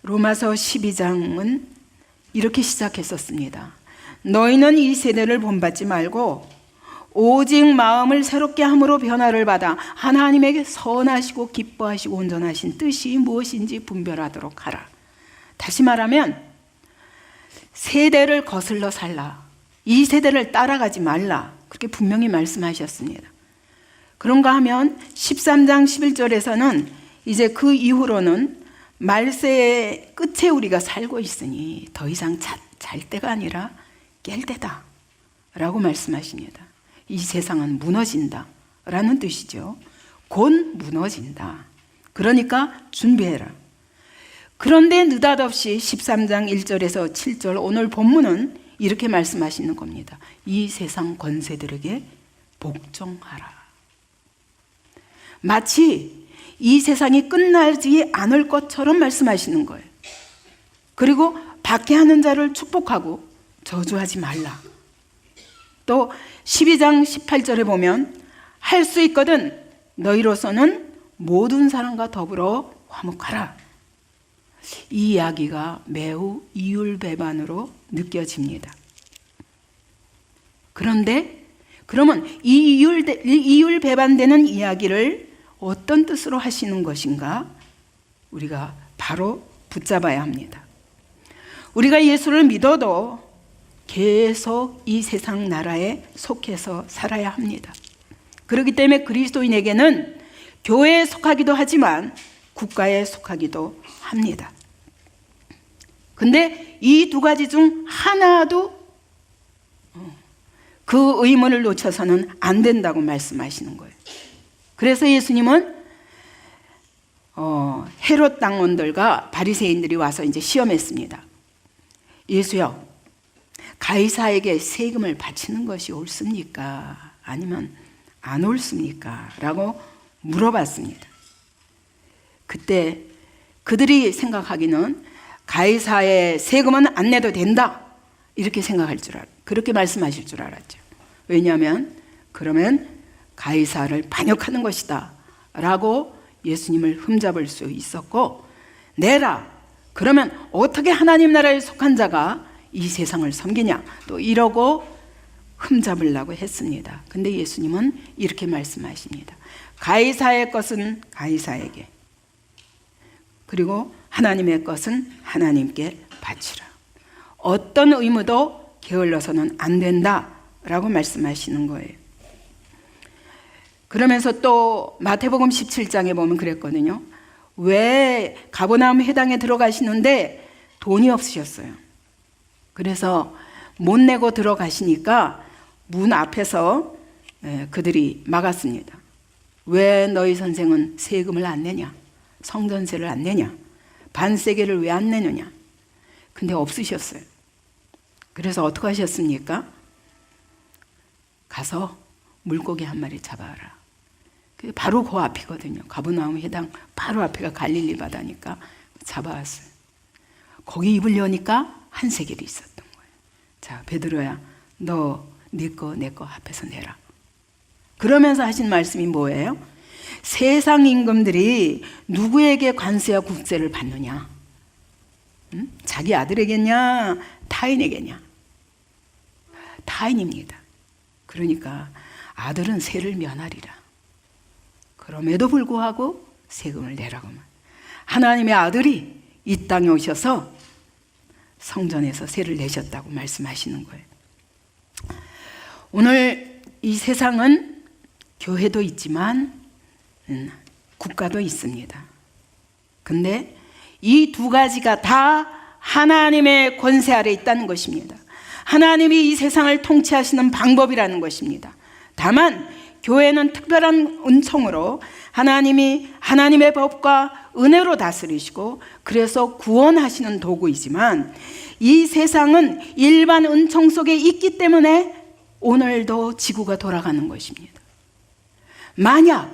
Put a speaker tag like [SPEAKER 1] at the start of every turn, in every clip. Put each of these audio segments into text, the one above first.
[SPEAKER 1] 로마서 12장은 이렇게 시작했었습니다. 너희는 이 세대를 본받지 말고 오직 마음을 새롭게 함으로 변화를 받아 하나님에게 선하시고 기뻐하시고 온전하신 뜻이 무엇인지 분별하도록 하라. 다시 말하면 세대를 거슬러 살라. 이 세대를 따라가지 말라. 그렇게 분명히 말씀하셨습니다. 그런가 하면 13장 11절에서는 이제 그 이후로는 말세의 끝에 우리가 살고 있으니 더 이상 잘 때가 아니라 깰 때다 라고 말씀하십니다. 이 세상은 무너진다 라는 뜻이죠. 곧 무너진다. 그러니까 준비해라. 그런데 느닷없이 13장 1절에서 7절 오늘 본문은 이렇게 말씀하시는 겁니다. 이 세상 권세들에게 복종하라. 마치 이 세상이 끝나지 않을 것처럼 말씀하시는 거예요. 그리고 받게 하는 자를 축복하고 저주하지 말라. 또 12장 18절에 보면 할 수 있거든 너희로서는 모든 사람과 더불어 화목하라. 이 이야기가 매우 이율배반으로 느껴집니다. 그런데 그러면 이 이율배반되는 이야기를 어떤 뜻으로 하시는 것인가? 우리가 바로 붙잡아야 합니다. 우리가 예수를 믿어도 계속 이 세상 나라에 속해서 살아야 합니다. 그렇기 때문에 그리스도인에게는 교회에 속하기도 하지만 국가에 속하기도 합니다. 근데 이 두 가지 중 하나도 그 의문을 놓쳐서는 안 된다고 말씀하시는 거예요. 그래서 예수님은 헤롯 당원들과 바리새인들이 와서 이제 시험했습니다. 예수여, 가이사에게 세금을 바치는 것이 옳습니까? 아니면 안 옳습니까? 라고 물어봤습니다. 그때 그들이 생각하기는 가이사의 세금은 안 내도 된다 이렇게 그렇게 말씀하실 줄 알았죠. 왜냐하면 그러면 가이사를 반역하는 것이다 라고 예수님을 흠잡을 수 있었고, 내라 그러면 어떻게 하나님 나라에 속한 자가 이 세상을 섬기냐 또 이러고 흠잡으려고 했습니다. 근데 예수님은 이렇게 말씀하십니다. 가이사의 것은 가이사에게, 그리고 하나님의 것은 하나님께 바치라. 어떤 의무도 게을러서는 안 된다라고 말씀하시는 거예요. 그러면서 또 마태복음 17장에 보면 그랬거든요. 왜 가버나움 회당에 들어가시는데 돈이 없으셨어요. 그래서 못 내고 들어가시니까 문 앞에서 그들이 막았습니다. 왜 너희 선생은 세금을 안 내냐? 성전세를 안 내냐? 반세계를 왜 안 내느냐? 근데 없으셨어요. 그래서 어떻게 하셨습니까? 가서 물고기 한 마리 잡아와라. 바로 그 앞이거든요. 가버나움 회당 바로 앞에가 갈릴리 바다니까 잡아왔어요. 거기 입을 여니까 한 세겔이 있었던 거예요. 자, 베드로야, 너 네 거 내 거 합해서 내라. 그러면서 하신 말씀이 뭐예요? 세상 임금들이 누구에게 관세와 국세를 받느냐? 자기 아들에게냐? 타인에게냐? 타인입니다. 그러니까 아들은 세를 면하리라. 그럼에도 불구하고 세금을 내라고. 하나님의 아들이 이 땅에 오셔서 성전에서 세를 내셨다고 말씀하시는 거예요. 오늘 이 세상은 교회도 있지만 국가도 있습니다. 근데 이 두 가지가 다 하나님의 권세 아래 있다는 것입니다. 하나님이 이 세상을 통치하시는 방법이라는 것입니다. 다만 교회는 특별한 은총으로 하나님이 하나님의 법과 은혜로 다스리시고 그래서 구원하시는 도구이지만, 이 세상은 일반 은총 속에 있기 때문에 오늘도 지구가 돌아가는 것입니다. 만약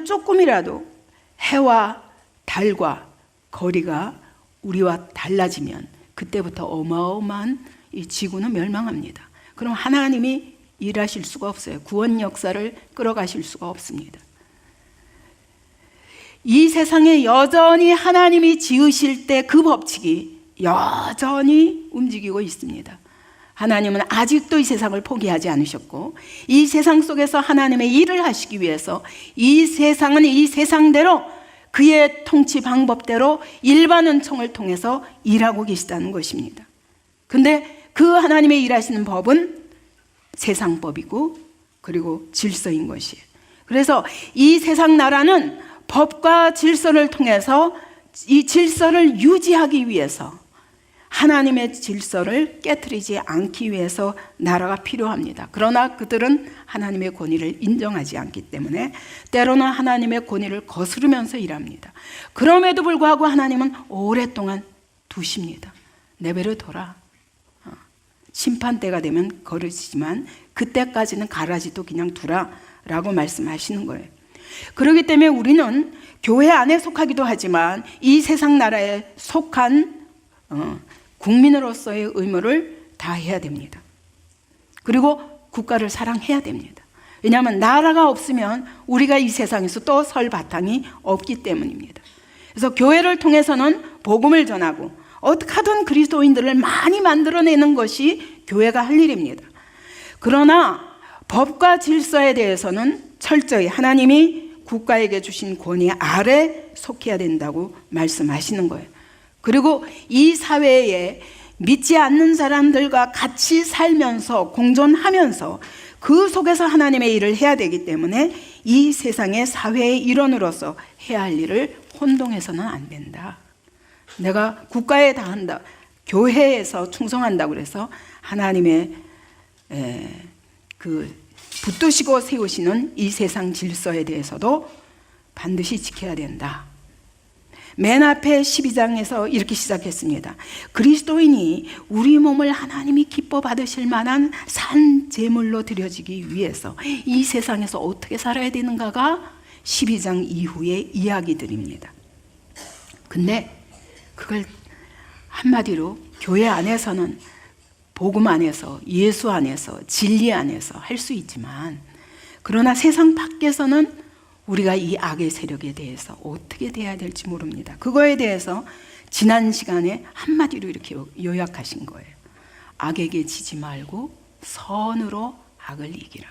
[SPEAKER 1] 조금이라도 해와 달과 거리가 우리와 달라지면 그때부터 어마어마한 이 지구는 멸망합니다. 그럼 하나님이 일하실 수가 없어요. 구원 역사를 끌어가실 수가 없습니다. 이 세상에 여전히 하나님이 지으실 때 그 법칙이 여전히 움직이고 있습니다. 하나님은 아직도 이 세상을 포기하지 않으셨고, 이 세상 속에서 하나님의 일을 하시기 위해서 이 세상은 이 세상대로 그의 통치 방법대로 일반 은총을 통해서 일하고 계시다는 것입니다. 근데 그 하나님의 일하시는 법은 세상법이고 그리고 질서인 것이에요. 그래서 이 세상 나라는 법과 질서를 통해서 이 질서를 유지하기 위해서, 하나님의 질서를 깨트리지 않기 위해서 나라가 필요합니다. 그러나 그들은 하나님의 권위를 인정하지 않기 때문에 때로는 하나님의 권위를 거스르면서 일합니다. 그럼에도 불구하고 하나님은 오랫동안 두십니다. 내버려 둬라. 심판때가 되면 거르지만 그때까지는 가라지도 그냥 두라 라고 말씀하시는 거예요. 그렇기 때문에 우리는 교회 안에 속하기도 하지만 이 세상 나라에 속한 국민으로서의 의무를 다해야 됩니다. 그리고 국가를 사랑해야 됩니다. 왜냐하면 나라가 없으면 우리가 이 세상에서 또 설 바탕이 없기 때문입니다. 그래서 교회를 통해서는 복음을 전하고 어떻게 하든 그리스도인들을 많이 만들어내는 것이 교회가 할 일입니다. 그러나 법과 질서에 대해서는 철저히 하나님이 국가에게 주신 권위 아래 속해야 된다고 말씀하시는 거예요. 그리고 이 사회에 믿지 않는 사람들과 같이 살면서 공존하면서 그 속에서 하나님의 일을 해야 되기 때문에 이 세상의 사회의 일원으로서 해야 할 일을 혼동해서는 안 된다. 내가 국가에 다한다, 교회에서 충성한다고 그래서 하나님의 그 붙드시고 세우시는 이 세상 질서에 대해서도 반드시 지켜야 된다. 맨 앞에 12장에서 이렇게 시작했습니다. 그리스도인이 우리 몸을 하나님이 기뻐 받으실 만한 산 제물로 드려지기 위해서 이 세상에서 어떻게 살아야 되는가가 12장 이후의 이야기들입니다. 근데 그걸 한마디로 교회 안에서는 복음 안에서, 예수 안에서, 진리 안에서 할 수 있지만, 그러나 세상 밖에서는 우리가 이 악의 세력에 대해서 어떻게 대해야 될지 모릅니다. 그거에 대해서 지난 시간에 한마디로 이렇게 요약하신 거예요. 악에게 지지 말고 선으로 악을 이기라.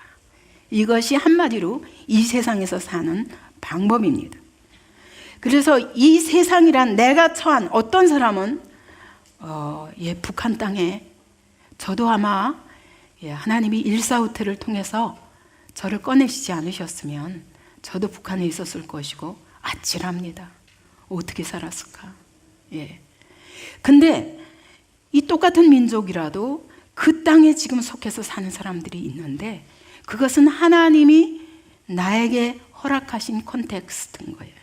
[SPEAKER 1] 이것이 한마디로 이 세상에서 사는 방법입니다. 그래서 이 세상이란 내가 처한 어떤 사람은 북한 땅에 저도 아마 하나님이 일사후퇴를 통해서 저를 꺼내시지 않으셨으면 저도 북한에 있었을 것이고 아찔합니다. 어떻게 살았을까? 근데 이 똑같은 민족이라도 그 땅에 지금 속해서 사는 사람들이 있는데 그것은 하나님이 나에게 허락하신 콘텍스트인 거예요.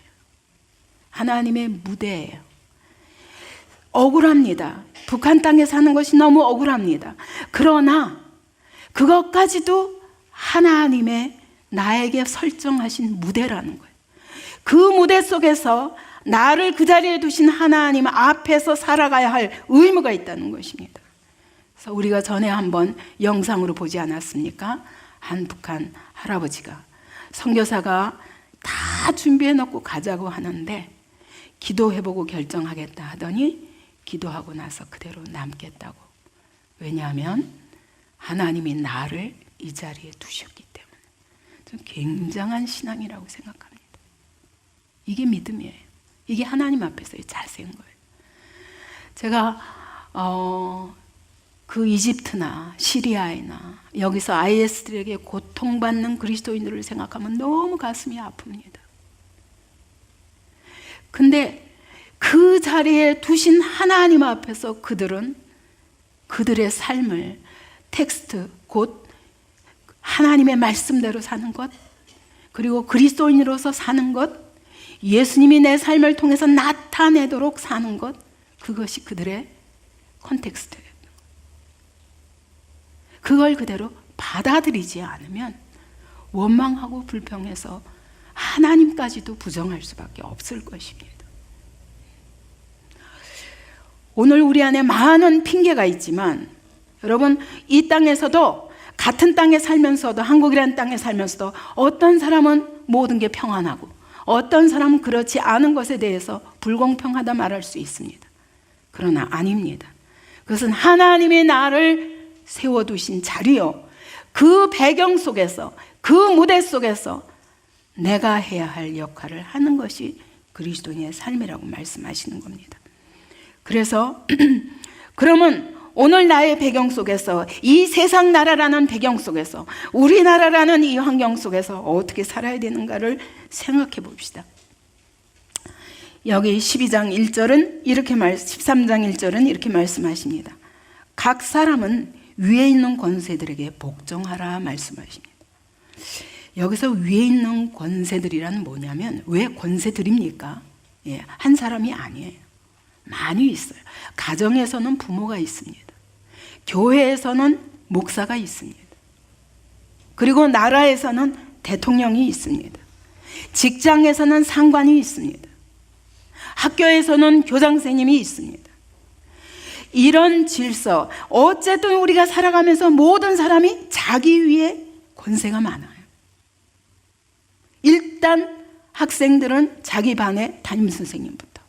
[SPEAKER 1] 하나님의 무대예요. 억울합니다. 북한 땅에 사는 것이 너무 억울합니다. 그러나 그것까지도 하나님의 나에게 설정하신 무대라는 거예요. 그 무대 속에서 나를 그 자리에 두신 하나님 앞에서 살아가야 할 의무가 있다는 것입니다. 그래서 우리가 전에 한번 영상으로 보지 않았습니까? 한 북한 할아버지가 선교사가 다 준비해 놓고 가자고 하는데 기도해보고 결정하겠다 하더니 기도하고 나서 그대로 남겠다고. 왜냐하면 하나님이 나를 이 자리에 두셨기 때문에. 좀 굉장한 신앙이라고 생각합니다. 이게 믿음이에요. 이게 하나님 앞에서의 자세인 거예요. 제가 그 이집트나 시리아나 여기서 IS들에게 고통받는 그리스도인들을 생각하면 너무 가슴이 아픕니다. 근데 그 자리에 두신 하나님 앞에서 그들은 그들의 삶을 텍스트, 곧 하나님의 말씀대로 사는 것, 그리고 그리스도인으로서 사는 것, 예수님이 내 삶을 통해서 나타내도록 사는 것, 그것이 그들의 컨텍스트예요. 그걸 그대로 받아들이지 않으면 원망하고 불평해서 하나님까지도 부정할 수밖에 없을 것입니다. 오늘 우리 안에 많은 핑계가 있지만 여러분, 이 땅에서도 같은 땅에 살면서도, 한국이라는 땅에 살면서도 어떤 사람은 모든 게 평안하고 어떤 사람은 그렇지 않은 것에 대해서 불공평하다 말할 수 있습니다. 그러나 아닙니다. 그것은 하나님의 나를 세워두신 자리요, 그 배경 속에서, 그 무대 속에서 내가 해야 할 역할을 하는 것이 그리스도인의 삶이라고 말씀하시는 겁니다. 그래서 그러면 오늘 나의 배경 속에서, 이 세상 나라라는 배경 속에서, 우리나라라는 이 환경 속에서 어떻게 살아야 되는가를 생각해 봅시다. 여기 12장 1절은 이렇게 13장 1절은 이렇게 말씀하십니다. 각 사람은 위에 있는 권세들에게 복종하라 말씀하십니다. 여기서 위에 있는 권세들이란 뭐냐면, 왜 권세들입니까? 예, 한 사람이 아니에요. 많이 있어요. 가정에서는 부모가 있습니다. 교회에서는 목사가 있습니다. 그리고 나라에서는 대통령이 있습니다. 직장에서는 상관이 있습니다. 학교에서는 교장선생님이 있습니다. 이런 질서, 어쨌든 우리가 살아가면서 모든 사람이 자기 위에 권세가 많아요. 일단 학생들은 자기 반의 담임선생님부터.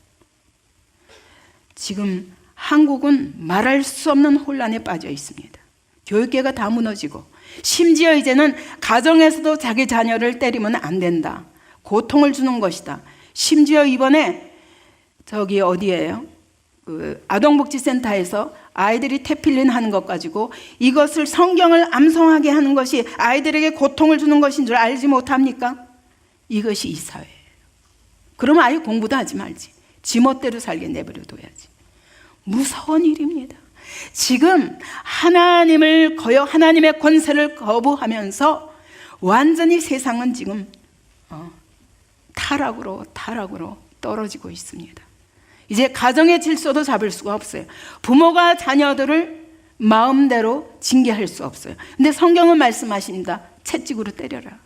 [SPEAKER 1] 지금 한국은 말할 수 없는 혼란에 빠져 있습니다. 교육계가 다 무너지고, 심지어 이제는 가정에서도 자기 자녀를 때리면 안 된다, 고통을 주는 것이다. 심지어 이번에 저기 어디예요? 그 아동복지센터에서 아이들이 태필린 하는 것 가지고 이것을 성경을 암송하게 하는 것이 아이들에게 고통을 주는 것인 줄 알지 못합니까? 이것이 이 사회예요. 그러면 아예 공부도 하지 말지, 지멋대로 살게 내버려 둬야지. 무서운 일입니다. 지금 하나님의 권세를 거부하면서 완전히 세상은 지금 타락으로 떨어지고 있습니다. 이제 가정의 질서도 잡을 수가 없어요. 부모가 자녀들을 마음대로 징계할 수 없어요. 근데 성경은 말씀하십니다. 채찍으로 때려라.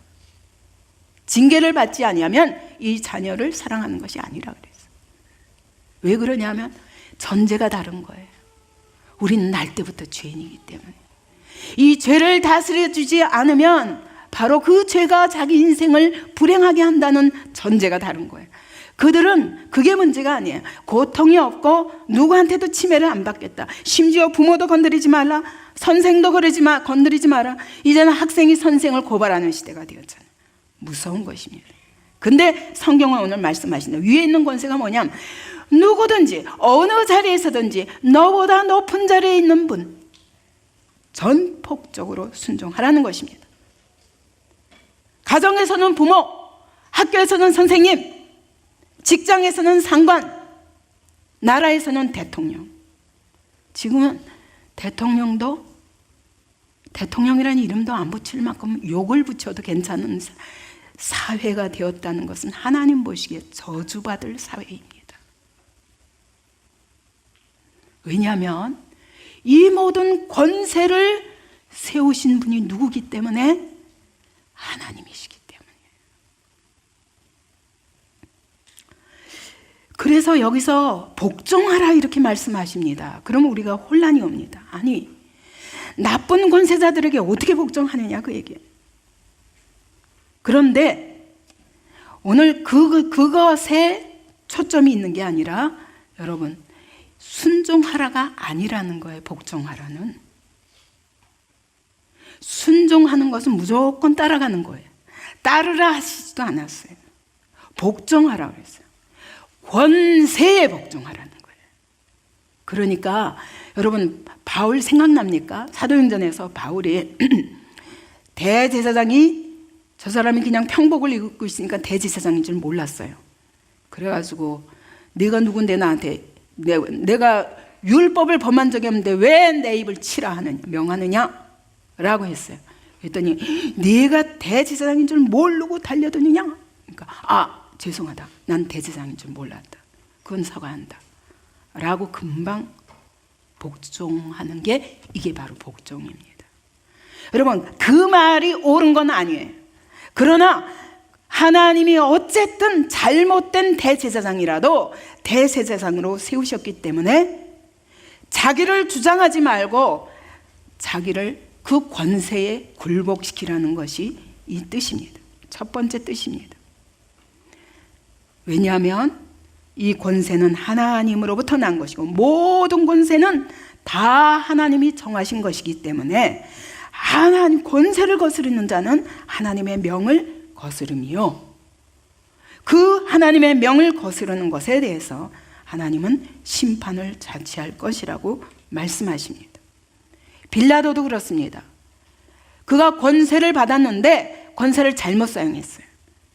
[SPEAKER 1] 징계를 받지 아니하면 이 자녀를 사랑하는 것이 아니라 그랬어요. 왜 그러냐면 전제가 다른 거예요. 우리는 날 때부터 죄인이기 때문에. 이 죄를 다스려주지 않으면 바로 그 죄가 자기 인생을 불행하게 한다는 전제가 다른 거예요. 그들은 그게 문제가 아니에요. 고통이 없고 누구한테도 침해를 안 받겠다. 심지어 부모도 건드리지 말라, 선생도 건드리지 마라. 이제는 학생이 선생을 고발하는 시대가 되었잖아요. 무서운 것입니다. 근데 성경은 오늘 말씀하신다. 위에 있는 권세가 뭐냐면, 누구든지 어느 자리에서든지 너보다 높은 자리에 있는 분 전폭적으로 순종하라는 것입니다. 가정에서는 부모, 학교에서는 선생님, 직장에서는 상관, 나라에서는 대통령. 지금은 대통령이라는 이름도 안 붙일 만큼 욕을 붙여도 괜찮은 사회가 되었다는 것은 하나님 보시기에 저주받을 사회입니다. 왜냐하면 이 모든 권세를 세우신 분이 누구기 때문에? 하나님이시기 때문이에요. 그래서 여기서 복종하라 이렇게 말씀하십니다. 그러면 우리가 혼란이 옵니다. 아니, 나쁜 권세자들에게 어떻게 복종하느냐 그 얘기예요. 그런데 오늘 그것에 초점이 있는 게 아니라, 여러분, 순종하라가 아니라는 거예요. 복종하라는. 순종하는 것은 무조건 따라가는 거예요. 따르라 하시지도 않았어요. 복종하라 그랬어요. 권세에 복종하라는 거예요. 그러니까 여러분, 바울 생각납니까? 사도행전에서 바울이 대제사장이, 저 사람이 그냥 평복을 입고 있으니까 대제사장인 줄 몰랐어요. 그래가지고 네가 누군데 나한테, 내가 율법을 범한 적이 없는데 왜 내 입을 치라 하느냐, 명하느냐 라고 했어요. 그랬더니 네가 대제사장인 줄 모르고 달려드느냐. 그러니까 죄송하다, 난 대제사장인 줄 몰랐다, 그건 사과한다 라고 금방 복종하는 게, 이게 바로 복종입니다. 여러분, 그 말이 옳은 건 아니에요. 그러나 하나님이 어쨌든 잘못된 대제사장이라도 대제사장으로 세우셨기 때문에 자기를 주장하지 말고 자기를 그 권세에 굴복시키라는 것이 이 뜻입니다. 첫 번째 뜻입니다. 왜냐하면 이 권세는 하나님으로부터 난 것이고 모든 권세는 다 하나님이 정하신 것이기 때문에 하나님 권세를 거스르는 자는 하나님의 명을 거스름이요, 그 하나님의 명을 거스르는 것에 대해서 하나님은 심판을 자치할 것이라고 말씀하십니다. 빌라도도 그렇습니다. 그가 권세를 받았는데 권세를 잘못 사용했어요.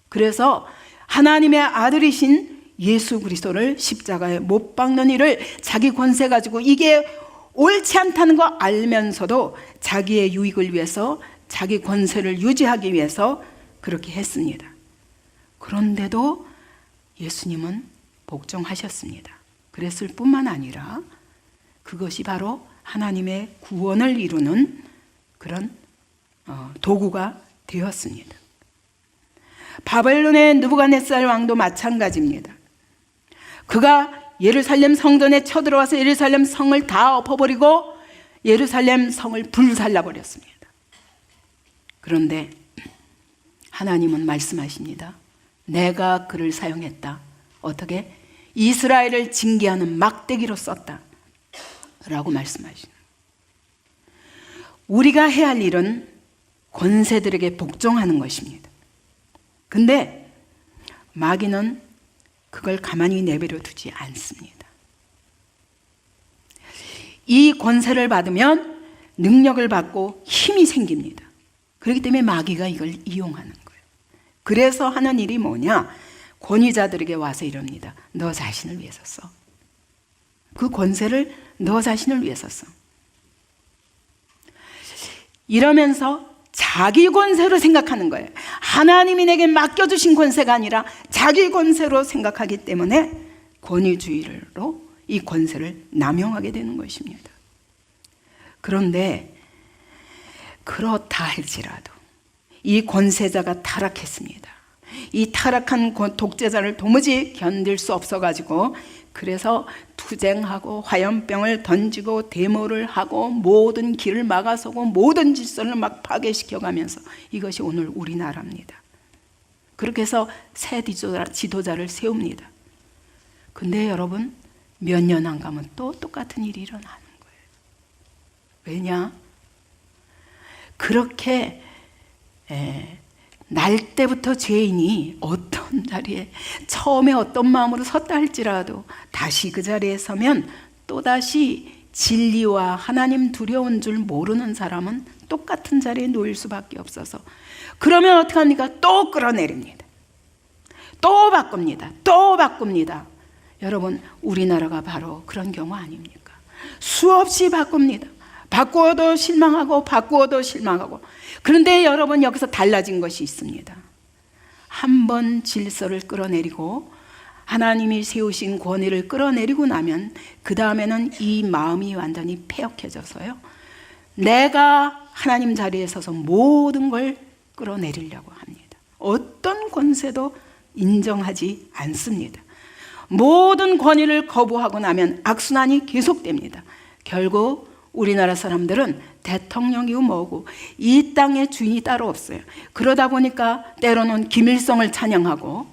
[SPEAKER 1] 그래서 하나님의 아들이신 예수 그리스도를 십자가에 못 박는 일을 자기 권세 가지고 이게 옳지 않다는 거 알면서도 자기의 유익을 위해서, 자기 권세를 유지하기 위해서 그렇게 했습니다. 그런데도 예수님은 복종하셨습니다. 그랬을 뿐만 아니라 그것이 바로 하나님의 구원을 이루는 그런 도구가 되었습니다. 바벨론의 느부갓네살 왕도 마찬가지입니다. 그가 예루살렘 성전에 쳐들어와서 예루살렘 성을 다 엎어버리고 예루살렘 성을 불살라버렸습니다. 그런데 하나님은 말씀하십니다. 내가 그를 사용했다. 어떻게? 이스라엘을 징계하는 막대기로 썼다 라고 말씀하시는. 우리가 해야 할 일은 권세들에게 복종하는 것입니다. 근데 마귀는 그걸 가만히 내버려 두지 않습니다. 이 권세를 받으면 능력을 받고 힘이 생깁니다. 그렇기 때문에 마귀가 이걸 이용하는 거예요. 그래서 하는 일이 뭐냐? 권위자들에게 와서 이럽니다. 너 자신을 위해서 써. 그 권세를 너 자신을 위해서 써. 이러면서 자기 권세로 생각하는 거예요. 하나님이 내게 맡겨주신 권세가 아니라 자기 권세로 생각하기 때문에 권위주의로 이 권세를 남용하게 되는 것입니다. 그런데 그렇다 할지라도 이 권세자가 타락했습니다. 이 타락한 독재자를 도무지 견딜 수 없어가지고 그래서 투쟁하고 화염병을 던지고 데모를 하고 모든 길을 막아서고 모든 질서를 막 파괴시켜가면서 이것이 오늘 우리나라입니다. 그렇게 해서 새 지도자를 세웁니다. 근데 여러분 몇 년 안 가면 또 똑같은 일이 일어나는 거예요. 왜냐? 그렇게 날 때부터 죄인이 어떤 자리에 처음에 어떤 마음으로 섰다 할지라도 다시 그 자리에 서면 또다시 진리와 하나님 두려운 줄 모르는 사람은 똑같은 자리에 놓일 수밖에 없어서 그러면 어떻게 합니까? 또 끌어내립니다. 또 바꿉니다. 또 바꿉니다. 여러분 우리나라가 바로 그런 경우 아닙니까? 수없이 바꿉니다. 바꾸어도 실망하고 바꾸어도 실망하고. 그런데 여러분 여기서 달라진 것이 있습니다. 한 번 질서를 끌어내리고 하나님이 세우신 권위를 끌어내리고 나면 그 다음에는 이 마음이 완전히 폐역해져서요, 내가 하나님 자리에 서서 모든 걸 끌어내리려고 합니다. 어떤 권세도 인정하지 않습니다. 모든 권위를 거부하고 나면 악순환이 계속됩니다. 결국 우리나라 사람들은 대통령이고 뭐고 이 땅의 주인이 따로 없어요. 그러다 보니까 때로는 김일성을 찬양하고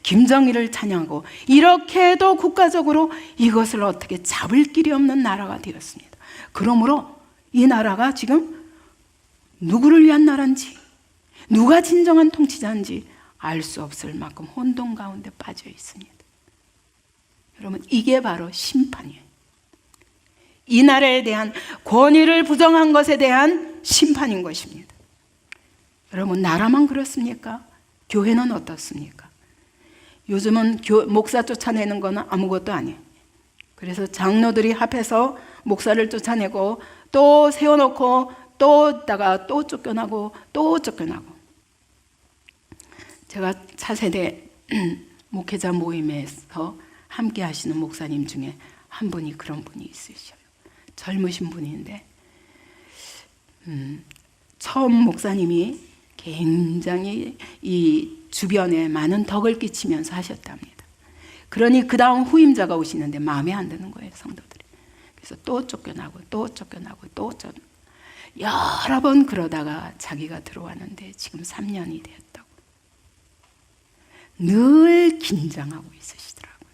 [SPEAKER 1] 김정일을 찬양하고 이렇게 해도 국가적으로 이것을 어떻게 잡을 길이 없는 나라가 되었습니다. 그러므로 이 나라가 지금 누구를 위한 나라인지 누가 진정한 통치자인지 알 수 없을 만큼 혼돈 가운데 빠져 있습니다. 여러분 이게 바로 심판이에요. 이 나라에 대한 권위를 부정한 것에 대한 심판인 것입니다. 여러분 나라만 그렇습니까? 교회는 어떻습니까? 요즘은 목사 쫓아내는 거는 아무것도 아니에요. 그래서 장로들이 합해서 목사를 쫓아내고 또 세워놓고 또 있다가 또 쫓겨나고 또 쫓겨나고. 제가 차세대 목회자 모임에서 함께 하시는 목사님 중에 한 분이 그런 분이 있으셔요. 젊으신 분인데 처음 목사님이 굉장히 이 주변에 많은 덕을 끼치면서 하셨답니다. 그러니 그 다음 후임자가 오시는데 마음에 안 드는 거예요, 성도들이. 그래서 또 쫓겨나고 또 쫓겨나고 또 쫓겨나고 여러 번 그러다가 자기가 들어왔는데 지금 3년이 되었다고. 늘 긴장하고 있으시더라고요.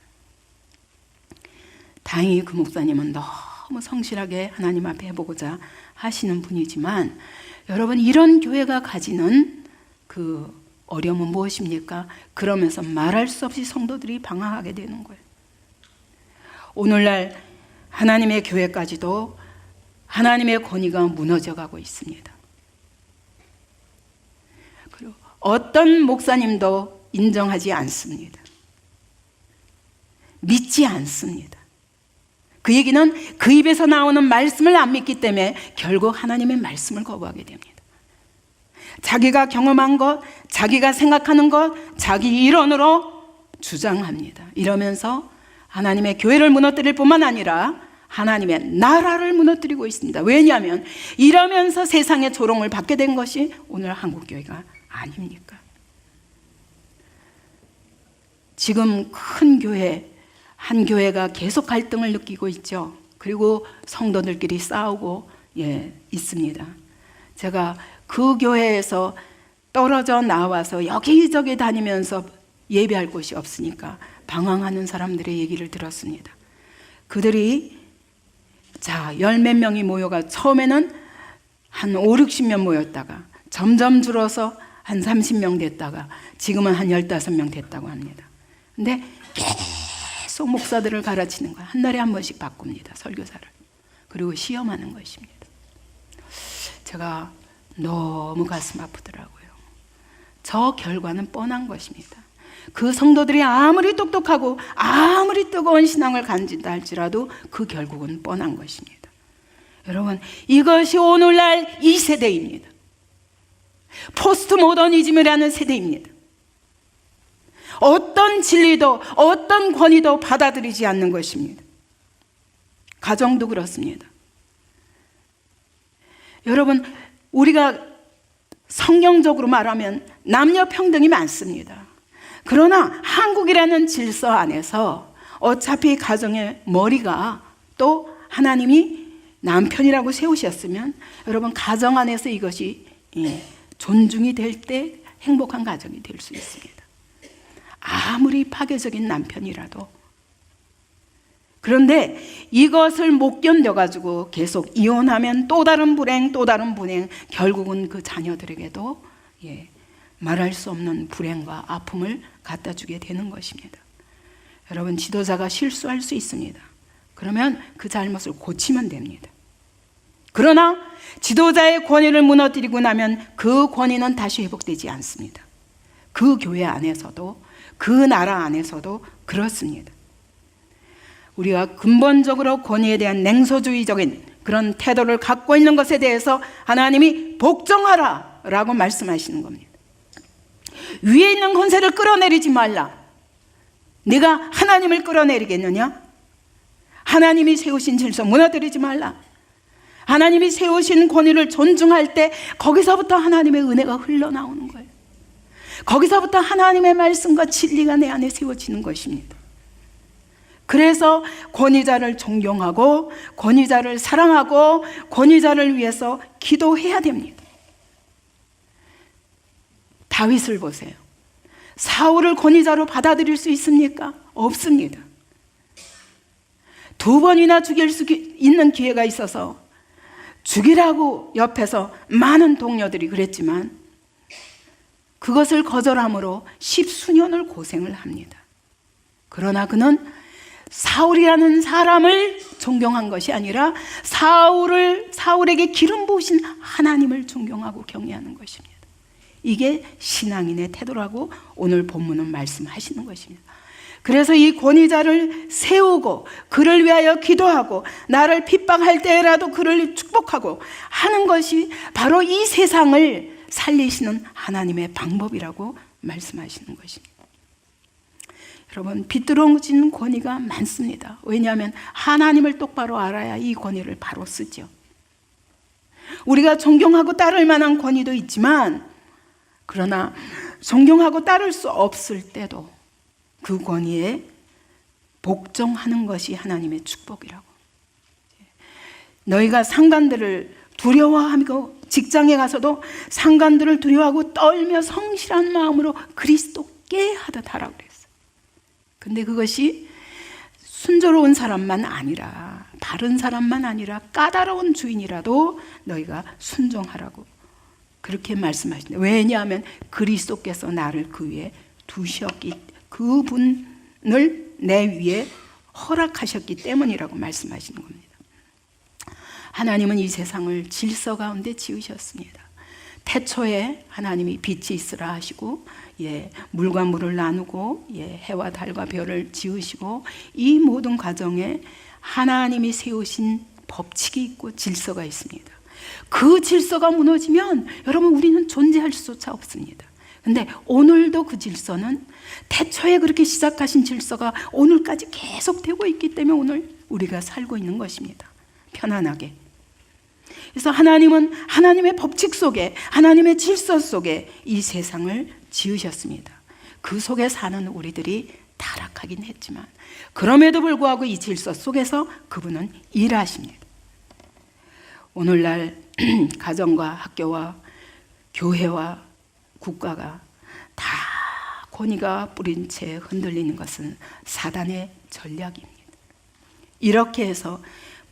[SPEAKER 1] 다행히 그 목사님은 너무 성실하게 하나님 앞에 해보고자 하시는 분이지만, 여러분, 이런 교회가 가지는 그 어려움은 무엇입니까? 그러면서 말할 수 없이 성도들이 방황하게 되는 거예요. 오늘날 하나님의 교회까지도 하나님의 권위가 무너져 가고 있습니다. 그리고 어떤 목사님도 인정하지 않습니다. 믿지 않습니다. 그 얘기는 그 입에서 나오는 말씀을 안 믿기 때문에 결국 하나님의 말씀을 거부하게 됩니다. 자기가 경험한 것, 자기가 생각하는 것, 자기 이론으로 주장합니다. 이러면서 하나님의 교회를 무너뜨릴 뿐만 아니라 하나님의 나라를 무너뜨리고 있습니다. 왜냐하면 이러면서 세상의 조롱을 받게 된 것이 오늘 한국교회가 아닙니까? 지금 큰 교회, 한 교회가 계속 갈등을 느끼고 있죠. 그리고 성도들끼리 싸우고 있습니다. 제가 그 교회에서 떨어져 나와서 여기저기 다니면서 예배할 곳이 없으니까 방황하는 사람들의 얘기를 들었습니다. 그들이 열몇 명이 모여가 처음에는 한 5, 60명 모였다가 점점 줄어서 한 30명 됐다가 지금은 한 15명 됐다고 합니다. 근데 계속 목사들을 갈아치는 거예요. 한 달에 한 번씩 바꿉니다. 설교사를. 그리고 시험하는 것입니다. 제가 너무 가슴 아프더라고요. 저 결과는 뻔한 것입니다. 그 성도들이 아무리 똑똑하고 아무리 뜨거운 신앙을 가진다 할지라도 그 결국은 뻔한 것입니다. 여러분, 이것이 오늘날 이 세대입니다. 포스트 모더니즘이라는 세대입니다. 어떤 진리도 어떤 권위도 받아들이지 않는 것입니다. 가정도 그렇습니다. 여러분, 우리가 성경적으로 말하면 남녀 평등이 많습니다. 그러나 한국이라는 질서 안에서 어차피 가정의 머리가 또 하나님이 남편이라고 세우셨으면 여러분, 가정 안에서 이것이 존중이 될 때 행복한 가정이 될 수 있습니다. 아무리 파괴적인 남편이라도. 그런데 이것을 못 견뎌가지고 계속 이혼하면 또 다른 불행, 또 다른 불행, 결국은 그 자녀들에게도 말할 수 없는 불행과 아픔을 갖다 주게 되는 것입니다. 여러분, 지도자가 실수할 수 있습니다. 그러면 그 잘못을 고치면 됩니다. 그러나 지도자의 권위를 무너뜨리고 나면 그 권위는 다시 회복되지 않습니다. 그 교회 안에서도 그 나라 안에서도 그렇습니다. 우리가 근본적으로 권위에 대한 냉소주의적인 그런 태도를 갖고 있는 것에 대해서 하나님이 복종하라 라고 말씀하시는 겁니다. 위에 있는 권세를 끌어내리지 말라. 네가 하나님을 끌어내리겠느냐? 하나님이 세우신 질서 무너뜨리지 말라. 하나님이 세우신 권위를 존중할 때 거기서부터 하나님의 은혜가 흘러나오는 거예요. 거기서부터 하나님의 말씀과 진리가 내 안에 세워지는 것입니다. 그래서 권위자를 존경하고 권위자를 사랑하고 권위자를 위해서 기도해야 됩니다. 다윗을 보세요. 사울을 권위자로 받아들일 수 있습니까? 없습니다. 2번이나 죽일 수 있는 기회가 있어서 죽이라고 옆에서 많은 동료들이 그랬지만 그것을 거절함으로 10수년을 고생을 합니다. 그러나 그는 사울이라는 사람을 존경한 것이 아니라 사울에게 기름 부으신 하나님을 존경하고 경외하는 것입니다. 이게 신앙인의 태도라고 오늘 본문은 말씀하시는 것입니다. 그래서 이 권위자를 세우고 그를 위하여 기도하고 나를 핍박할 때라도 그를 축복하고 하는 것이 바로 이 세상을 살리시는 하나님의 방법이라고 말씀하시는 것입니다. 여러분, 비뚤어진 권위가 많습니다. 왜냐하면 하나님을 똑바로 알아야 이 권위를 바로 쓰죠. 우리가 존경하고 따를 만한 권위도 있지만 그러나 존경하고 따를 수 없을 때도 그 권위에 복종하는 것이 하나님의 축복이라고. 너희가 상관들을 두려워하고 직장에 가서도 상관들을 두려워하고 떨며 성실한 마음으로 그리스도 하듯 하라고 그랬어요. 근데 그것이 순조로운 사람만 아니라, 바른 사람만 아니라 까다로운 주인이라도 너희가 순종하라고 그렇게 말씀하신다. 왜냐하면 그리스도께서 나를 그 위에 두셨기, 그분을 내 위에 허락하셨기 때문이라고 말씀하시는 겁니다. 하나님은 이 세상을 질서 가운데 지으셨습니다. 태초에 하나님이 빛이 있으라 하시고, 물과 물을 나누고, 해와 달과 별을 지으시고, 이 모든 과정에 하나님이 세우신 법칙이 있고 질서가 있습니다. 그 질서가 무너지면 여러분 우리는 존재할 수조차 없습니다. 근데 오늘도 그 질서는 태초에 그렇게 시작하신 질서가 오늘까지 계속되고 있기 때문에 오늘 우리가 살고 있는 것입니다. 편안하게. 그래서 하나님은 하나님의 법칙 속에, 하나님의 질서 속에 이 세상을 지으셨습니다. 그 속에 사는 우리들이 타락하긴 했지만 그럼에도 불구하고 이 질서 속에서 그분은 일하십니다. 오늘날 가정과 학교와 교회와 국가가 다 권위가 뿌린 채 흔들리는 것은 사단의 전략입니다. 이렇게 해서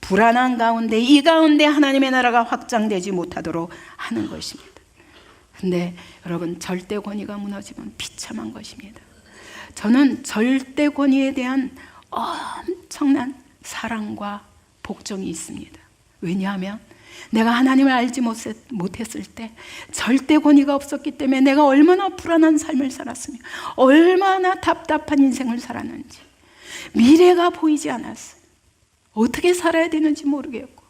[SPEAKER 1] 불안한 가운데, 이 가운데 하나님의 나라가 확장되지 못하도록 하는 것입니다. 근데 여러분, 절대 권위가 무너지면 비참한 것입니다. 저는 절대 권위에 대한 엄청난 사랑과 복종이 있습니다. 왜냐하면 내가 하나님을 알지 못했을 때 절대 권위가 없었기 때문에 내가 얼마나 불안한 삶을 살았으며 얼마나 답답한 인생을 살았는지, 미래가 보이지 않았어요. 어떻게 살아야 되는지 모르겠고.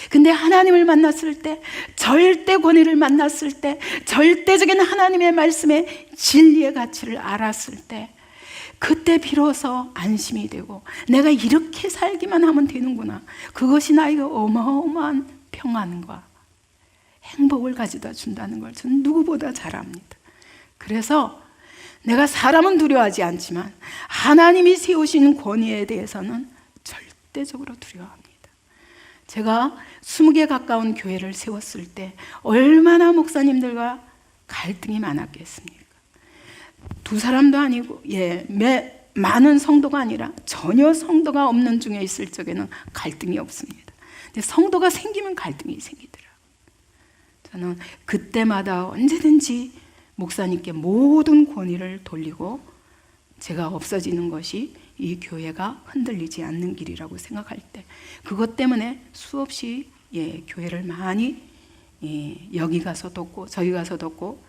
[SPEAKER 1] 근데 하나님을 만났을 때, 절대 권위를 만났을 때, 절대적인 하나님의 말씀의 진리의 가치를 알았을 때, 그때 비로소 안심이 되고 내가 이렇게 살기만 하면 되는구나. 그것이 나에게 어마어마한 평안과 행복을 가져다 준다는 걸 저는 누구보다 잘 압니다. 그래서 내가 사람은 두려워하지 않지만 하나님이 세우신 권위에 대해서는 절대적으로 두려워합니다. 제가 20개 가까운 교회를 세웠을 때 얼마나 목사님들과 갈등이 많았겠습니까? 두 사람도 아니고, 많은 성도가 아니라 전혀 성도가 없는 중에 있을 적에는 갈등이 없습니다. 근데 성도가 생기면 갈등이 생기더라고요. 저는 그때마다 언제든지 목사님께 모든 권위를 돌리고 제가 없어지는 것이 이 교회가 흔들리지 않는 길이라고 생각할 때, 그것 때문에 수없이 교회를 많이 여기 가서 돕고 저기 가서 돕고,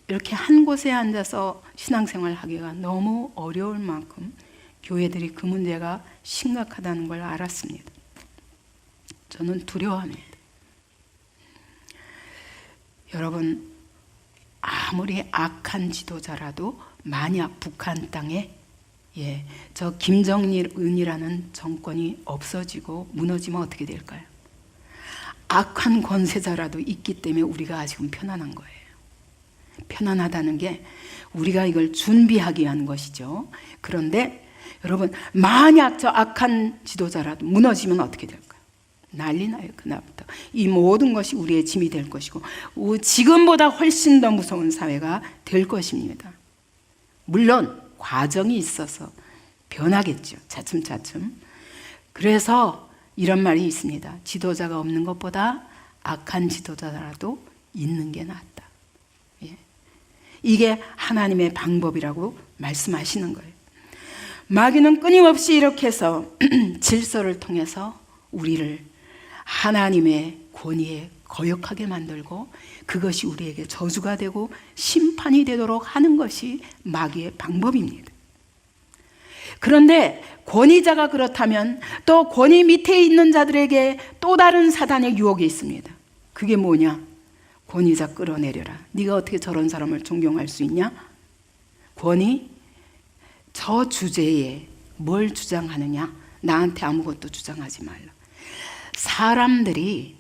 [SPEAKER 1] 이렇게 한 곳에 앉아서 신앙생활 하기가 너무 어려울 만큼 교회들이 그 문제가 심각하다는 걸 알았습니다. 저는 두려워합니다. 여러분, 아무리 악한 지도자라도 만약 북한 땅에 저 김정은이라는 정권이 없어지고 무너지면 어떻게 될까요? 악한 권세자라도 있기 때문에 우리가 아직은 편안한 거예요. 편안하다는 게 우리가 이걸 준비하기 위한 것이죠. 그런데 여러분, 만약 저 악한 지도자라도 무너지면 어떻게 될까요? 난리 나요. 그날부터 이 모든 것이 우리의 짐이 될 것이고 지금보다 훨씬 더 무서운 사회가 될 것입니다. 물론 과정이 있어서 변하겠죠. 차츰차츰. 그래서 이런 말이 있습니다. 지도자가 없는 것보다 악한 지도자라도 있는 게 낫다. 이게 하나님의 방법이라고 말씀하시는 거예요. 마귀는 끊임없이 이렇게 해서 질서를 통해서 우리를 하나님의 권위에 거역하게 만들고 그것이 우리에게 저주가 되고 심판이 되도록 하는 것이 마귀의 방법입니다. 그런데 권위자가 그렇다면 또 권위 밑에 있는 자들에게 또 다른 사단의 유혹이 있습니다. 그게 뭐냐? 권위자 끌어내려라. 네가 어떻게 저런 사람을 존경할 수 있냐? 권위? 저 주제에 뭘 주장하느냐? 나한테 아무것도 주장하지 말라. 사람들이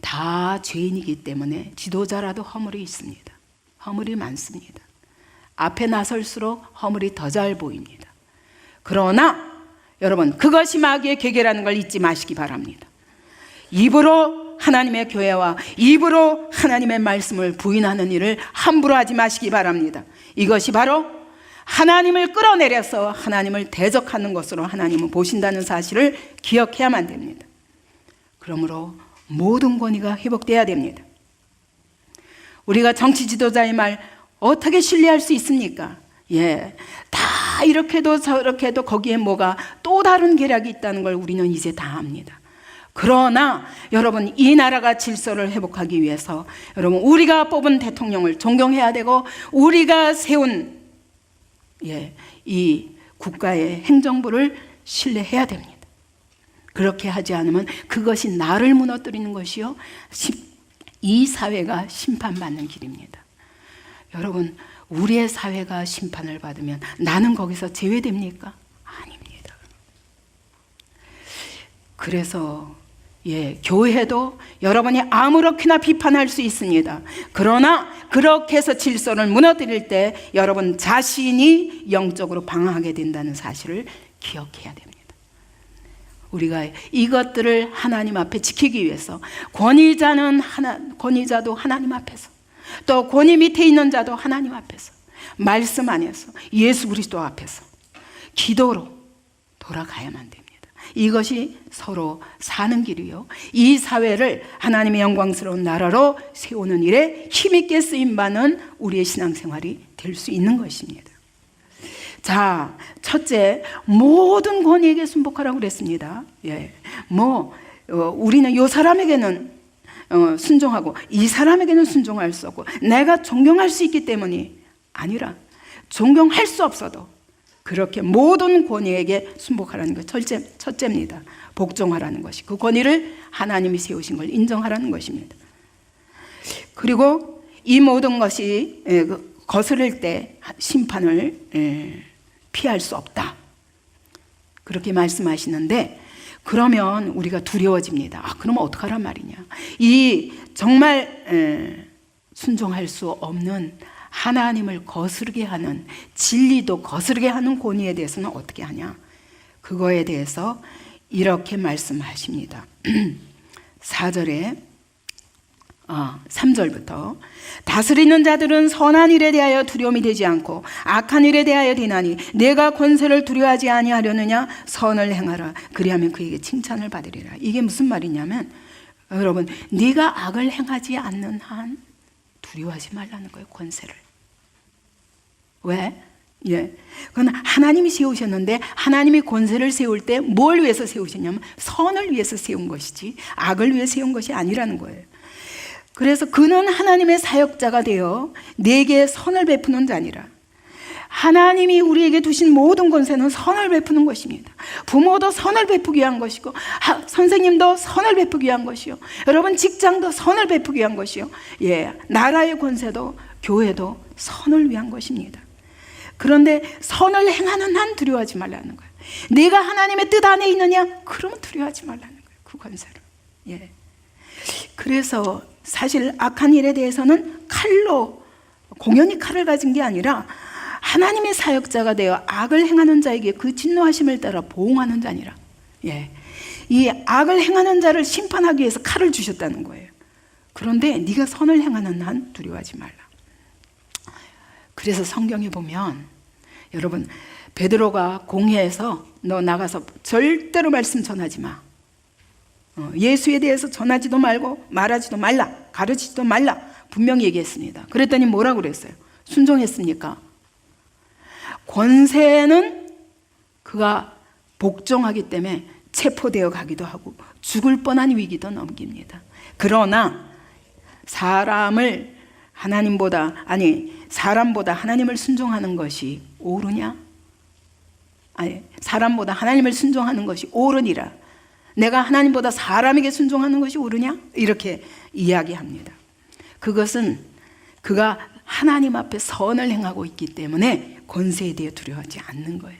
[SPEAKER 1] 다 죄인이기 때문에 지도자라도 허물이 있습니다. 허물이 많습니다. 앞에 나설수록 허물이 더 잘 보입니다. 그러나 여러분, 그것이 마귀의 계계라는 걸 잊지 마시기 바랍니다. 입으로 하나님의 교회와 입으로 하나님의 말씀을 부인하는 일을 함부로 하지 마시기 바랍니다. 이것이 바로 하나님을 끌어내려서 하나님을 대적하는 것으로 하나님은 보신다는 사실을 기억해야만 됩니다. 그러므로 모든 권위가 회복돼야 됩니다. 우리가 정치 지도자의 말 어떻게 신뢰할 수 있습니까? 다 이렇게도 저렇게도 거기에 뭐가 또 다른 계략이 있다는 걸 우리는 이제 다 압니다. 그러나 여러분, 이 나라가 질서를 회복하기 위해서 여러분, 우리가 뽑은 대통령을 존경해야 되고, 우리가 세운 이 국가의 행정부를 신뢰해야 됩니다. 그렇게 하지 않으면 그것이 나를 무너뜨리는 것이요, 이 사회가 심판받는 길입니다. 여러분, 우리의 사회가 심판을 받으면 나는 거기서 제외됩니까? 아닙니다. 그래서 교회도 여러분이 아무렇게나 비판할 수 있습니다. 그러나 그렇게 해서 질서를 무너뜨릴 때 여러분 자신이 영적으로 방황하게 된다는 사실을 기억해야 됩니다. 우리가 이것들을 하나님 앞에 지키기 위해서 권위자도 하나님 앞에서, 또 권위 밑에 있는 자도 하나님 앞에서, 말씀 안에서, 예수 그리스도 앞에서 기도로 돌아가야만 됩니다. 이것이 서로 사는 길이요, 이 사회를 하나님의 영광스러운 나라로 세우는 일에 힘있게 쓰임받는 우리의 신앙생활이 될 수 있는 것입니다. 자, 첫째, 모든 권위에게 순복하라고 그랬습니다. 우리는 이 사람에게는 순종하고 이 사람에게는 순종할 수 없고, 내가 존경할 수 있기 때문이 아니라 존경할 수 없어도 그렇게 모든 권위에게 순복하라는 것, 첫째입니다. 복종하라는 것이, 그 권위를 하나님이 세우신 걸 인정하라는 것입니다. 그리고 이 모든 것이 거스를 때 심판을 피할 수 없다, 그렇게 말씀하시는데, 그러면 우리가 두려워집니다. 그러면 어떡하란 말이냐, 이 정말 순종할 수 없는 하나님을 거스르게 하는, 진리도 거스르게 하는 권위에 대해서는 어떻게 하냐, 그거에 대해서 이렇게 말씀하십니다. 4절에 3절부터 다스리는 자들은 선한 일에 대하여 두려움이 되지 않고 악한 일에 대하여 되나니, 내가 권세를 두려워하지 아니하려느냐, 선을 행하라, 그리하면 그에게 칭찬을 받으리라. 이게 무슨 말이냐면, 여러분, 네가 악을 행하지 않는 한 두려워하지 말라는 거예요, 권세를. 왜? 그건 하나님이 세우셨는데, 하나님이 권세를 세울 때 뭘 위해서 세우셨냐면 선을 위해서 세운 것이지 악을 위해 세운 것이 아니라는 거예요. 그래서 그는 하나님의 사역자가 되어 내게 선을 베푸는 자니라. 하나님이 우리에게 두신 모든 권세는 선을 베푸는 것입니다. 부모도 선을 베푸기 위한 것이고, 선생님도 선을 베푸기 위한 것이요, 여러분 직장도 선을 베푸기 위한 것이요, 나라의 권세도 교회도 선을 위한 것입니다. 그런데 선을 행하는 한 두려워하지 말라는 거예요. 내가 하나님의 뜻 안에 있느냐? 그러면 두려워하지 말라는 거예요, 그 권세를. 그래서 사실 악한 일에 대해서는 칼로, 공연히 칼을 가진 게 아니라 하나님의 사역자가 되어 악을 행하는 자에게 그 진노하심을 따라 보응하는 자니라. 이 악을 행하는 자를 심판하기 위해서 칼을 주셨다는 거예요. 그런데 네가 선을 행하는 한 두려워하지 말라. 그래서 성경에 보면, 여러분, 베드로가 공회에서 너 나가서 절대로 말씀 전하지 마, 예수에 대해서 전하지도 말고 말하지도 말라, 가르치지도 말라, 분명히 얘기했습니다. 그랬더니 뭐라고 그랬어요? 순종했습니까? 권세는 그가 복종하기 때문에 체포되어 가기도 하고 죽을 뻔한 위기도 넘깁니다. 그러나 사람보다 하나님을 순종하는 것이 옳으냐? 사람보다 하나님을 순종하는 것이 옳으니라. 내가 하나님보다 사람에게 순종하는 것이 옳으냐? 이렇게 이야기합니다. 그것은 그가 하나님 앞에 선을 행하고 있기 때문에 권세에 대해 두려워하지 않는 거예요.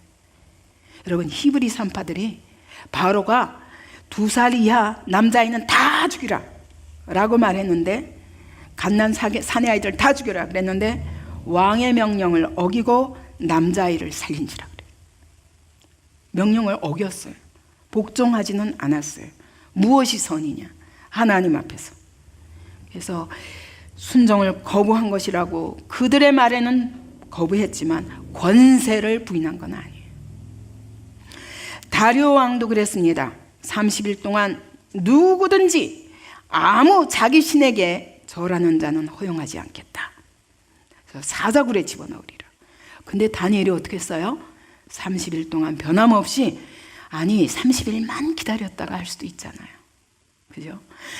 [SPEAKER 1] 여러분, 히브리 산파들이 바로가 2살 이하 남자아이는 다 죽이라 라고 말했는데, 갓난 사내 아이들 다 죽여라 그랬는데, 왕의 명령을 어기고 남자아이를 살린지라 그래요. 명령을 어겼어요. 복종하지는 않았어요. 무엇이 선이냐? 하나님 앞에서. 그래서 순종을 거부한 것이라고, 그들의 말에는 거부했지만 권세를 부인한 건 아니에요. 다리오 왕도 그랬습니다. 30일 동안 누구든지 아무 자기 신에게 절하는 자는 허용하지 않겠다. 그래서 사자굴에 집어넣으리라. 근데 다니엘이 어떻게 했어요? 30일 동안 변함없이, 아니 30일만 기다렸다가 할 수도 있잖아요. 그죠?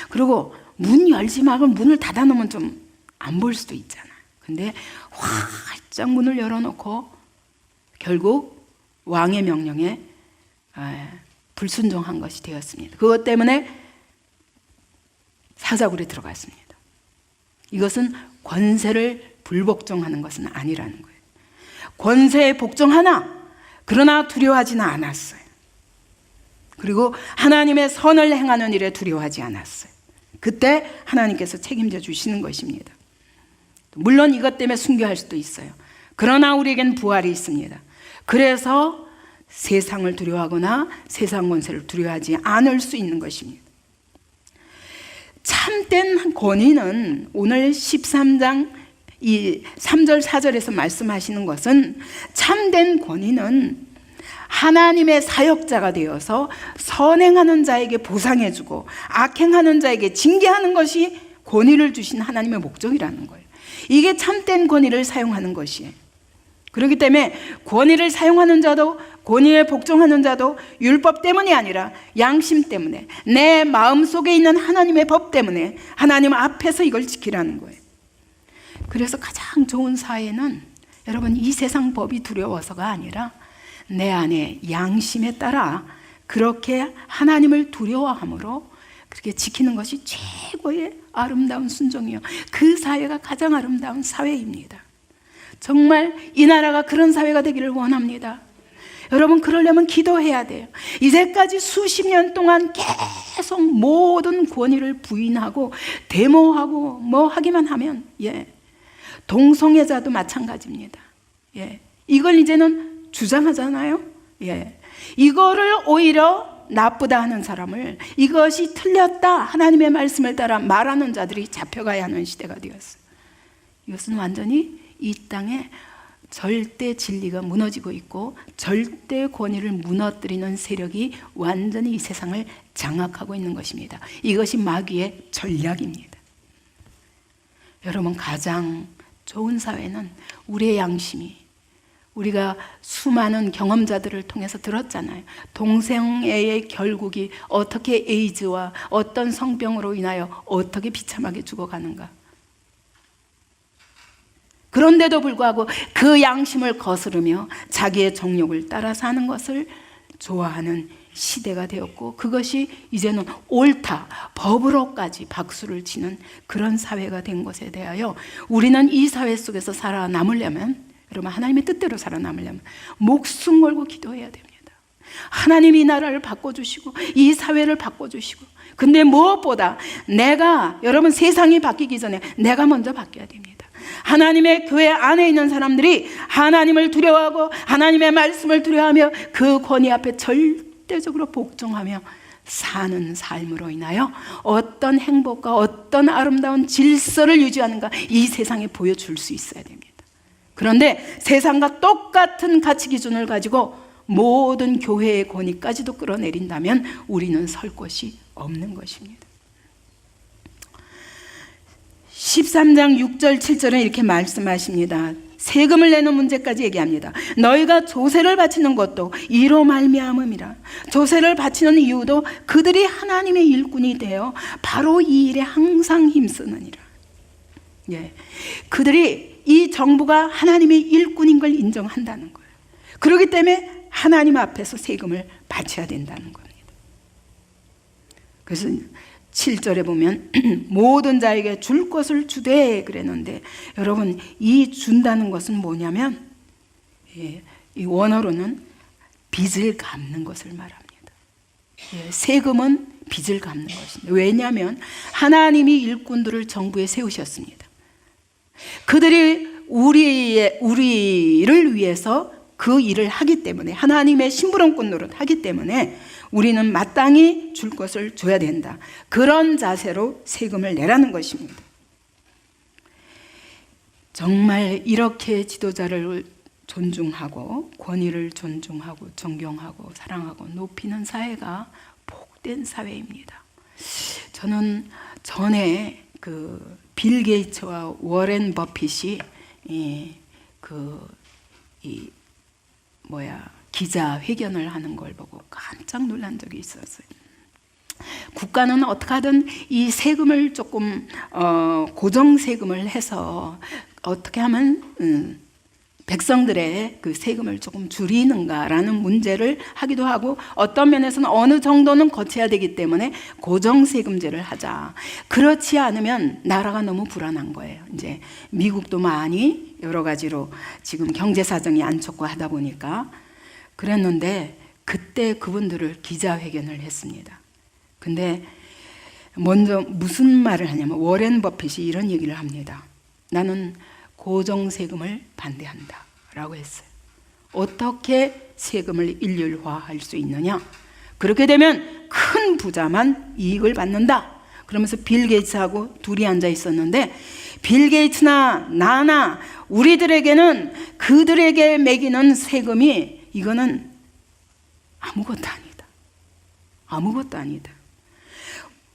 [SPEAKER 1] 그리고 문 열지 말고 문을 닫아놓으면 좀 안 볼 수도 있잖아요. 근데 활짝 문을 열어놓고 결국 왕의 명령에 불순종한 것이 되었습니다. 그것 때문에 사자굴에 들어갔습니다. 이것은 권세를 불복종하는 것은 아니라는 거예요. 권세에 복종하나 그러나 두려워하지는 않았어요. 그리고 하나님의 선을 행하는 일에 두려워하지 않았어요. 그때 하나님께서 책임져 주시는 것입니다. 물론 이것 때문에 순교할 수도 있어요. 그러나 우리에겐 부활이 있습니다. 그래서 세상을 두려워하거나 세상 권세를 두려워하지 않을 수 있는 것입니다. 참된 권위는 오늘 13장 이 3절 4절에서 말씀하시는 것은, 참된 권위는 하나님의 사역자가 되어서 선행하는 자에게 보상해주고 악행하는 자에게 징계하는 것이 권위를 주신 하나님의 목적이라는 거예요. 이게 참된 권위를 사용하는 것이에요. 그렇기 때문에 권위를 사용하는 자도, 권위에 복종하는 자도 율법 때문이 아니라 양심 때문에, 내 마음속에 있는 하나님의 법 때문에 하나님 앞에서 이걸 지키라는 거예요. 그래서 가장 좋은 사회는 여러분, 이 세상 법이 두려워서가 아니라 내 안에 양심에 따라 그렇게 하나님을 두려워함으로 그렇게 지키는 것이 최고의 아름다운 순종이요, 그 사회가 가장 아름다운 사회입니다. 정말 이 나라가 그런 사회가 되기를 원합니다. 여러분, 그러려면 기도해야 돼요. 이제까지 수십 년 동안 계속 모든 권위를 부인하고 데모하고 뭐 하기만 하면, 동성애자도 마찬가지입니다. 이걸 이제는 주장하잖아요. 이거를 오히려 나쁘다 하는 사람을, 이것이 틀렸다 하나님의 말씀을 따라 말하는 자들이 잡혀가야 하는 시대가 되었어요. 이것은 완전히 이 땅에 절대 진리가 무너지고 있고 절대 권위를 무너뜨리는 세력이 완전히 이 세상을 장악하고 있는 것입니다. 이것이 마귀의 전략입니다. 여러분, 가장 좋은 사회는 우리의 양심이, 우리가 수많은 경험자들을 통해서 들었잖아요. 동성애의 결국이 어떻게 에이즈와 어떤 성병으로 인하여 어떻게 비참하게 죽어가는가. 그런데도 불구하고 그 양심을 거스르며 자기의 정욕을 따라 사는 것을 좋아하는 시대가 되었고, 그것이 이제는 옳다, 법으로까지 박수를 치는 그런 사회가 된 것에 대하여 우리는 이 사회 속에서 살아남으려면, 여러분, 하나님의 뜻대로 살아남으려면 목숨 걸고 기도해야 됩니다. 하나님이 이 나라를 바꿔주시고 이 사회를 바꿔주시고, 근데 무엇보다 여러분, 세상이 바뀌기 전에 내가 먼저 바뀌어야 됩니다. 하나님의 교회 안에 있는 사람들이 하나님을 두려워하고 하나님의 말씀을 두려워하며 그 권위 앞에 절대적으로 복종하며 사는 삶으로 인하여 어떤 행복과 어떤 아름다운 질서를 유지하는가, 이 세상에 보여줄 수 있어야 됩니다. 그런데 세상과 똑같은 가치 기준을 가지고 모든 교회의 권위까지도 끌어내린다면 우리는 설 곳이 없는 것입니다. 13장 6절 7절은 이렇게 말씀하십니다. 세금을 내는 문제까지 얘기합니다. 너희가 조세를 바치는 것도 이로 말미암음이라. 조세를 바치는 이유도 그들이 하나님의 일꾼이 되어 바로 이 일에 항상 힘쓰느니라. 그들이 이 정부가 하나님의 일꾼인 걸 인정한다는 거예요. 그렇기 때문에 하나님 앞에서 세금을 바쳐야 된다는 겁니다. 그래서 7절에 보면 모든 자에게 줄 것을 주되 그랬는데, 여러분, 이 준다는 것은 뭐냐면, 이 원어로는 빚을 갚는 것을 말합니다. 세금은 빚을 갚는 것입니다. 왜냐하면 하나님이 일꾼들을 정부에 세우셨습니다. 그들이 우리를 위해서 그 일을 하기 때문에, 하나님의 심부름꾼 노릇 하기 때문에 우리는 마땅히 줄 것을 줘야 된다. 그런 자세로 세금을 내라는 것입니다. 정말 이렇게 지도자를 존중하고 권위를 존중하고 존경하고 사랑하고 높이는 사회가 복된 사회입니다. 저는 전에 빌 게이츠와 워렌 버핏이 기자회견을 하는 걸 보고 깜짝 놀란 적이 있었어요. 국가는 어떻게 하든 이 세금을 조금 고정 세금을 해서 어떻게 하면 백성들의 그 세금을 조금 줄이는가라는 문제를 하기도 하고, 어떤 면에서는 어느 정도는 거쳐야 되기 때문에 고정 세금제를 하자. 그렇지 않으면 나라가 너무 불안한 거예요. 이제 미국도 많이 여러 가지로 지금 경제 사정이 안 좋고 하다 보니까 그랬는데, 그때 그분들을 기자회견을 했습니다. 근데 먼저 무슨 말을 하냐면 워렌 버핏이 이런 얘기를 합니다. 나는 고정세금을 반대한다 라고 했어요. 어떻게 세금을 일률화할 수 있느냐? 그렇게 되면 큰 부자만 이익을 받는다. 그러면서 빌 게이츠하고 둘이 앉아 있었는데, 빌 게이츠나 나나 우리들에게는 그들에게 매기는 세금이 이거는 아무것도 아니다. 아무것도 아니다.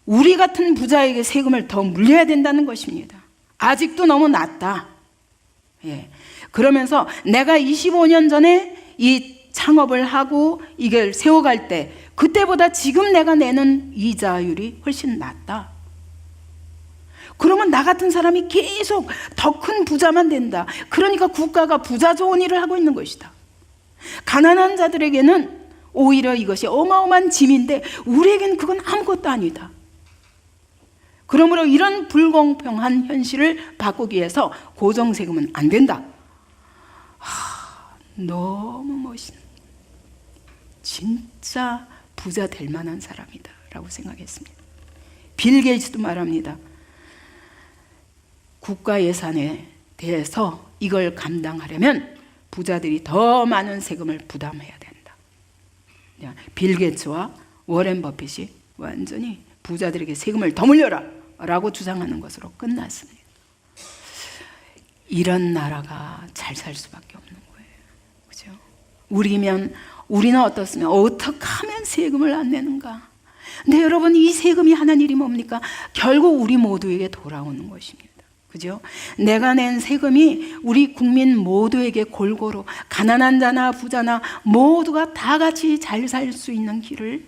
[SPEAKER 1] 우리 같은 부자에게 세금을 더 물려야 된다는 것입니다. 아직도 너무 낮다. 그러면서 내가 25년 전에 이 창업을 하고 이걸 세워갈 때 그때보다 지금 내가 내는 이자율이 훨씬 낮다. 그러면 나 같은 사람이 계속 더 큰 부자만 된다. 그러니까 국가가 부자 좋은 일을 하고 있는 것이다. 가난한 자들에게는 오히려 이것이 어마어마한 짐인데 우리에게는 그건 아무것도 아니다. 그러므로 이런 불공평한 현실을 바꾸기 위해서 고정세금은 안 된다. 너무 멋있는, 진짜 부자 될 만한 사람이다 라고 생각했습니다. 빌 게이츠도 말합니다. 국가 예산에 대해서 이걸 감당하려면 부자들이 더 많은 세금을 부담해야 된다. 빌 게이츠와 워렌 버핏이 완전히 부자들에게 세금을 더 물려라 라고 주장하는 것으로 끝났습니다. 이런 나라가 잘 살 수밖에 없는 거예요. 그죠? 우리는 어떻습니까? 어떻게 하면 세금을 안 내는가? 근데 여러분, 이 세금이 하는 일이 뭡니까? 결국 우리 모두에게 돌아오는 것입니다. 그죠? 내가 낸 세금이 우리 국민 모두에게 골고루 가난한 자나 부자나 모두가 다 같이 잘 살 수 있는 길을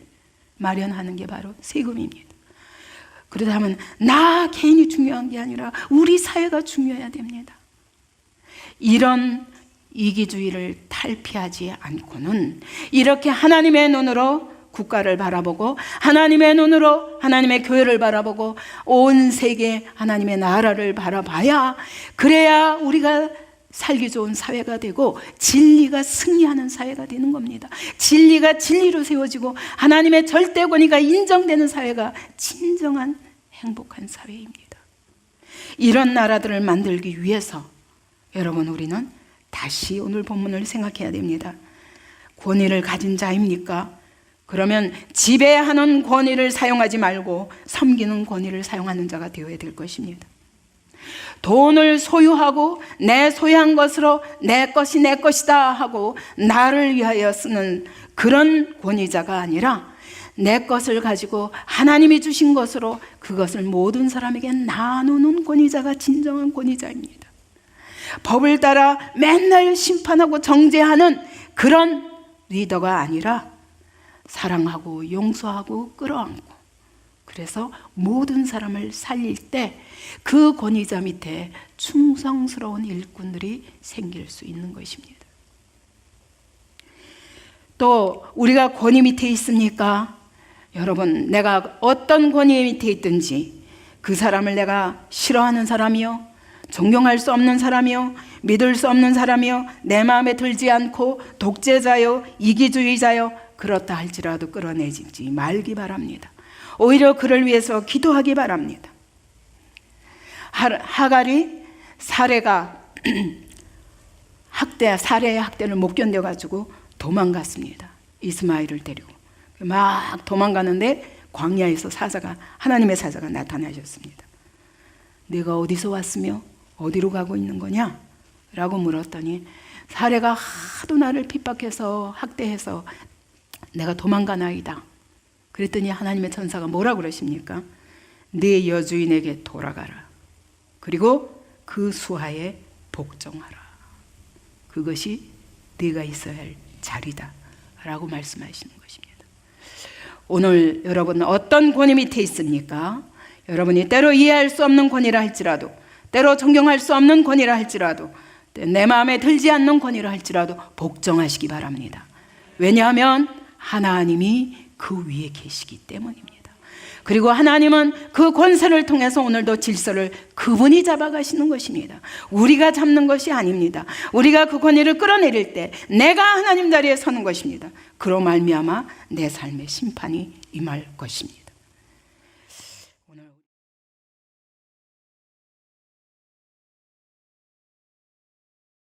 [SPEAKER 1] 마련하는 게 바로 세금입니다. 그렇다면 나 개인이 중요한 게 아니라 우리 사회가 중요해야 됩니다. 이런 이기주의를 탈피하지 않고는 이렇게 하나님의 눈으로 국가를 바라보고 하나님의 눈으로 하나님의 교회를 바라보고 온 세계 하나님의 나라를 바라봐야, 그래야 우리가 살기 좋은 사회가 되고 진리가 승리하는 사회가 되는 겁니다. 진리가 진리로 세워지고 하나님의 절대 권위가 인정되는 사회가 진정한 행복한 사회입니다. 이런 나라들을 만들기 위해서 여러분, 우리는 다시 오늘 본문을 생각해야 됩니다. 권위를 가진 자입니까? 그러면 지배하는 권위를 사용하지 말고 섬기는 권위를 사용하는 자가 되어야 될 것입니다. 돈을 소유하고 내 소유한 것으로 내 것이 내 것이다 하고 나를 위하여 쓰는 그런 권위자가 아니라 내 것을 가지고 하나님이 주신 것으로 그것을 모든 사람에게 나누는 권위자가 진정한 권위자입니다. 법을 따라 맨날 심판하고 정죄하는 그런 리더가 아니라 사랑하고 용서하고 끌어안고, 그래서 모든 사람을 살릴 때 그 권위자 밑에 충성스러운 일꾼들이 생길 수 있는 것입니다. 또 우리가 권위 밑에 있습니까? 여러분, 내가 어떤 권위 밑에 있든지 그 사람을 내가 싫어하는 사람이요, 존경할 수 없는 사람이요, 믿을 수 없는 사람이요, 내 마음에 들지 않고 독재자요, 이기주의자요, 그렇다 할지라도 끌어내지 말기 바랍니다. 오히려 그를 위해서 기도하기 바랍니다. 하갈이 사례가 사례의 학대를 못 견뎌가지고 도망갔습니다. 이스마엘을 데리고 막 도망가는데 광야에서 하나님의 사자가 나타나셨습니다. 네가 어디서 왔으며 어디로 가고 있는 거냐? 라고 물었더니 사례가 하도 나를 핍박해서 학대해서 내가 도망가나이다. 그랬더니 하나님의 천사가 뭐라고 그러십니까? 네 여주인에게 돌아가라. 그리고 그 수하에 복종하라. 그것이 네가 있어야 할 자리다. 라고 말씀하시는 것입니다. 오늘 여러분 어떤 권위 밑에 있습니까? 여러분이 때로 이해할 수 없는 권위라 할지라도, 때로 존경할 수 없는 권위라 할지라도, 내 마음에 들지 않는 권위라 할지라도 복종하시기 바랍니다. 왜냐하면 하나님이 그 위에 계시기 때문입니다. 그리고 하나님은 그 권세를 통해서 오늘도 질서를 그분이 잡아가시는 것입니다. 우리가 잡는 것이 아닙니다. 우리가 그 권위를 끌어내릴 때 내가 하나님 자리에 서는 것입니다. 그로 말미암아 내 삶의 심판이 임할 것입니다.